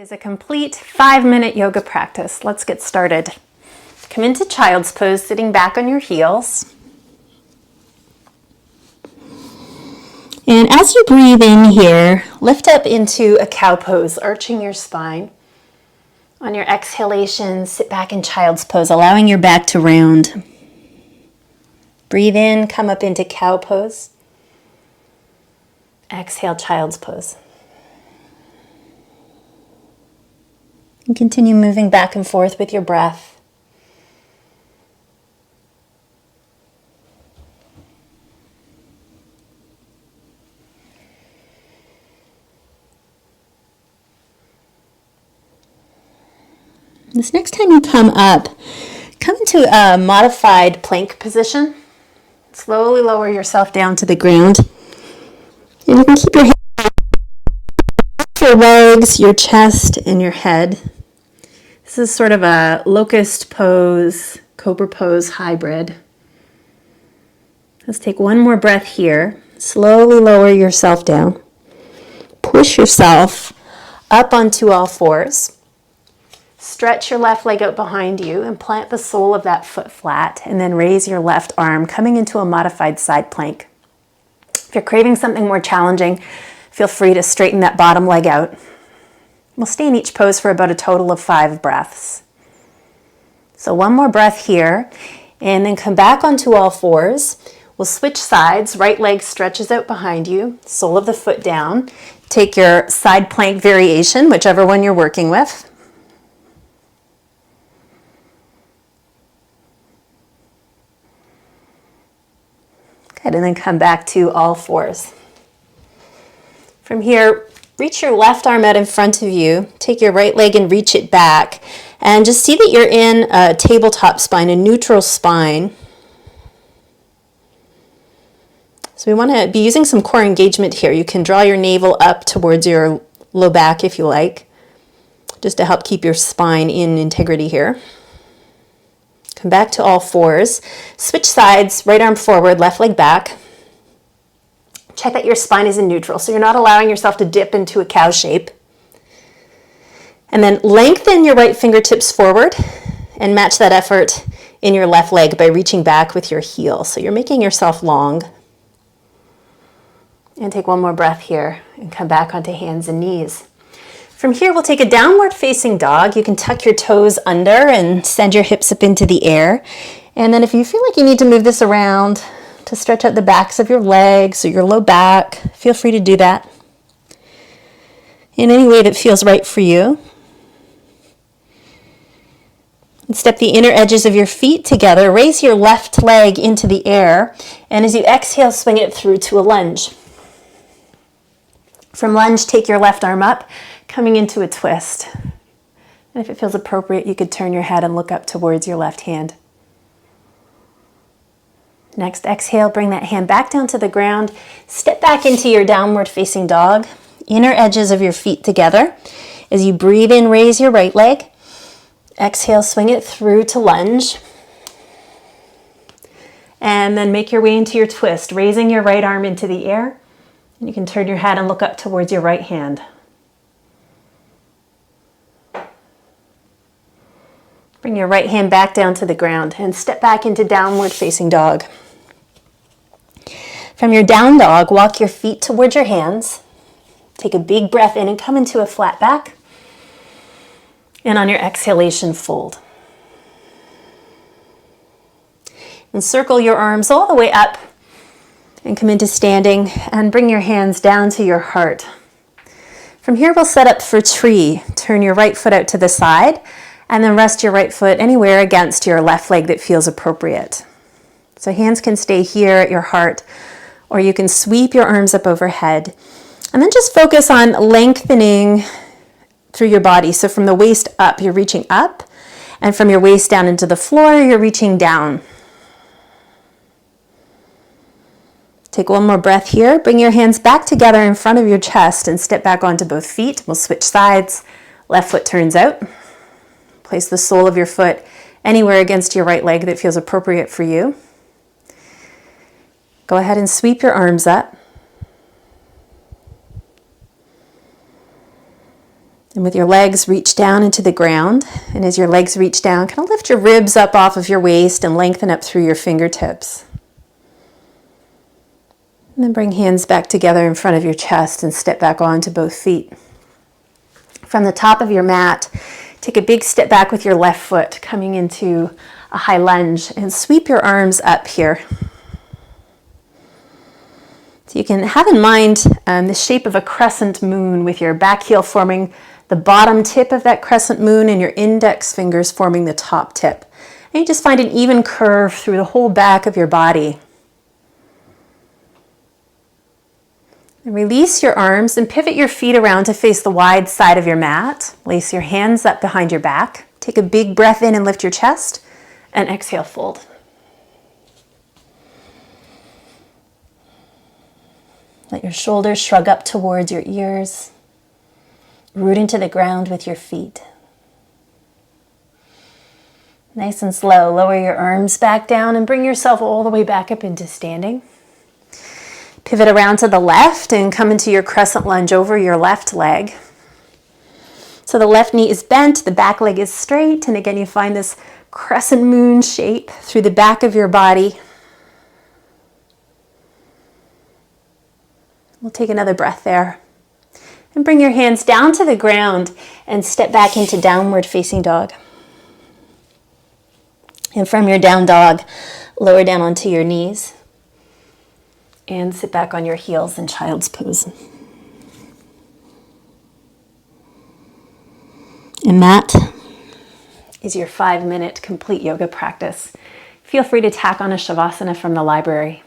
is a complete 5-minute yoga practice. Let's get started. Come into child's pose, sitting back on your heels. And as you breathe in here, lift up into a cow pose, arching your spine. On your exhalation, sit back in child's pose, allowing your back to round. Breathe in, come up into cow pose. Exhale, child's pose. And continue moving back and forth with your breath. This next time you come up, come into a modified plank position. Slowly lower yourself down to the ground. And you can keep your hands off your legs, your chest, and your head. This is sort of a locust pose, cobra pose hybrid. Let's take one more breath here. Slowly lower yourself down. Push yourself up onto all fours. Stretch your left leg out behind you and plant the sole of that foot flat, and then raise your left arm, coming into a modified side plank. If you're craving something more challenging, feel free to straighten that bottom leg out. We'll stay in each pose for about a total of 5 breaths. So one more breath here, and then come back onto all fours. We'll switch sides. Right leg stretches out behind you, sole of the foot down. Take your side plank variation, whichever one you're working with. Good, and then come back to all fours. From here, reach your left arm out in front of you. Take your right leg and reach it back. And just see that you're in a tabletop spine, a neutral spine. So we want to be using some core engagement here. You can draw your navel up towards your low back if you like, just to help keep your spine in integrity here. Come back to all fours. Switch sides, right arm forward, left leg back. Check that your spine is in neutral, so you're not allowing yourself to dip into a cow shape. And then lengthen your right fingertips forward and match that effort in your left leg by reaching back with your heel. So you're making yourself long. And take one more breath here and come back onto hands and knees. From here, we'll take a downward facing dog. You can tuck your toes under and send your hips up into the air. And then if you feel like you need to move this around to stretch out the backs of your legs or your low back, feel free to do that in any way that feels right for you. And step the inner edges of your feet together. Raise your left leg into the air. And as you exhale, swing it through to a lunge. From lunge, take your left arm up, coming into a twist. And if it feels appropriate, you could turn your head and look up towards your left hand. Next, exhale, bring that hand back down to the ground. Step back into your downward facing dog. Inner edges of your feet together. As you breathe in, raise your right leg. Exhale, swing it through to lunge. And then make your way into your twist, raising your right arm into the air. And you can turn your head and look up towards your right hand. Bring your right hand back down to the ground and step back into downward facing dog. From your down dog, walk your feet towards your hands. Take a big breath in and come into a flat back. And on your exhalation, fold. And circle your arms all the way up and come into standing and bring your hands down to your heart. From here, we'll set up for tree. Turn your right foot out to the side and then rest your right foot anywhere against your left leg that feels appropriate. So hands can stay here at your heart, or you can sweep your arms up overhead. And then just focus on lengthening through your body. So from the waist up, you're reaching up, and from your waist down into the floor, you're reaching down. Take one more breath here. Bring your hands back together in front of your chest and step back onto both feet. We'll switch sides. Left foot turns out. Place the sole of your foot anywhere against your right leg that feels appropriate for you. Go ahead and sweep your arms up. And with your legs, reach down into the ground. And as your legs reach down, kind of lift your ribs up off of your waist and lengthen up through your fingertips. And then bring hands back together in front of your chest and step back onto both feet. From the top of your mat, take a big step back with your left foot, coming into a high lunge, and sweep your arms up here. So you can have in mind the shape of a crescent moon, with your back heel forming the bottom tip of that crescent moon and your index fingers forming the top tip. And you just find an even curve through the whole back of your body. And release your arms and pivot your feet around to face the wide side of your mat. Lace your hands up behind your back. Take a big breath in and lift your chest. And exhale, fold. Let your shoulders shrug up towards your ears. Root into the ground with your feet. Nice and slow, lower your arms back down and bring yourself all the way back up into standing. Pivot around to the left and come into your crescent lunge over your left leg. So the left knee is bent, the back leg is straight, and again you find this crescent moon shape through the back of your body. We'll take another breath there. And bring your hands down to the ground and step back into downward facing dog. And from your down dog, lower down onto your knees. And sit back on your heels in child's pose. And that is your 5-minute complete yoga practice. Feel free to tack on a Savasana from the library.